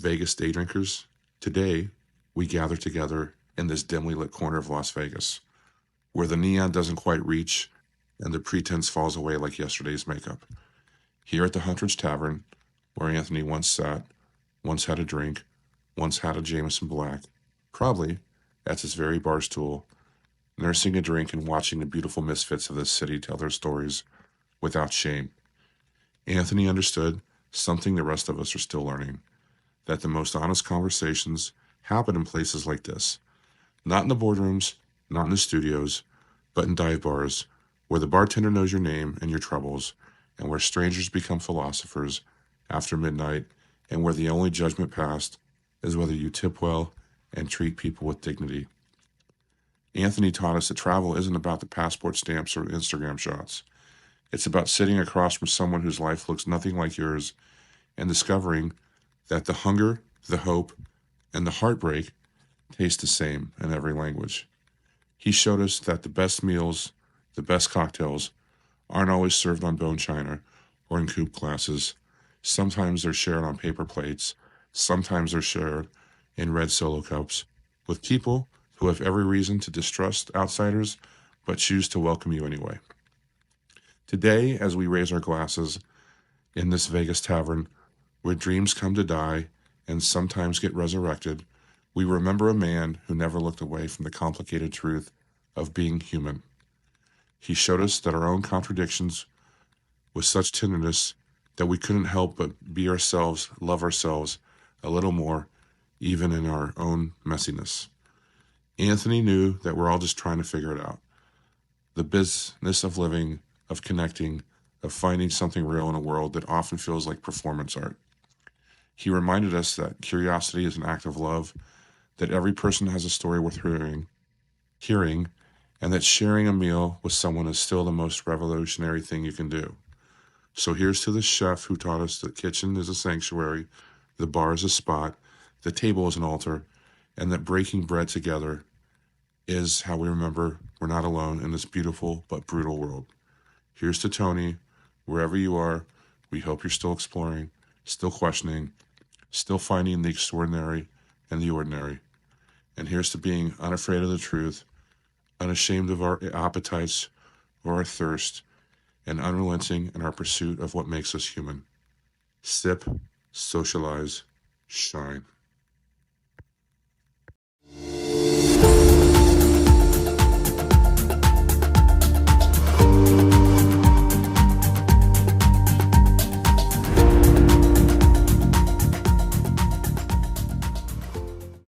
Vegas day drinkers, today we gather together in this dimly lit corner of Las Vegas, where the neon doesn't quite reach and the pretense falls away like yesterday's makeup. Here at the Huntridge Tavern, where Anthony once sat, once had a drink, once had a Jameson Black, probably at this very bar stool, nursing a drink and watching the beautiful misfits of this city tell their stories without shame. Anthony understood something the rest of us are still learning, that the most honest conversations happen in places like this. Not in the boardrooms, not in the studios, but in dive bars, where the bartender knows your name and your troubles, and where strangers become philosophers after midnight, and where the only judgment passed is whether you tip well and treat people with dignity. Anthony taught us that travel isn't about the passport stamps or Instagram shots. It's about sitting across from someone whose life looks nothing like yours and discovering that the hunger, the hope, and the heartbreak taste the same in every language. He showed us that the best meals, the best cocktails, aren't always served on bone china or in coupe glasses. Sometimes they're shared on paper plates. Sometimes they're shared in red Solo cups with people who have every reason to distrust outsiders but choose to welcome you anyway. Today, as we raise our glasses in this Vegas tavern where dreams come to die and sometimes get resurrected, we remember a man who never looked away from the complicated truth of being human. He showed us that our own contradictions with such tenderness that we couldn't help but be ourselves, love ourselves a little more, even in our own messiness. Anthony knew that we're all just trying to figure it out. The business of living, of connecting, of finding something real in a world that often feels like performance art. He reminded us that curiosity is an act of love, that every person has a story worth hearing, and that sharing a meal with someone is still the most revolutionary thing you can do. So here's to the chef who taught us the kitchen is a sanctuary, the bar is a spot, the table is an altar, and that breaking bread together is how we remember we're not alone in this beautiful but brutal world. Here's to Tony. Wherever you are, we hope you're still exploring, still questioning, still finding the extraordinary and the ordinary. And here's to being unafraid of the truth, unashamed of our appetites or our thirst, and unrelenting in our pursuit of what makes us human. Sip, socialize, shine.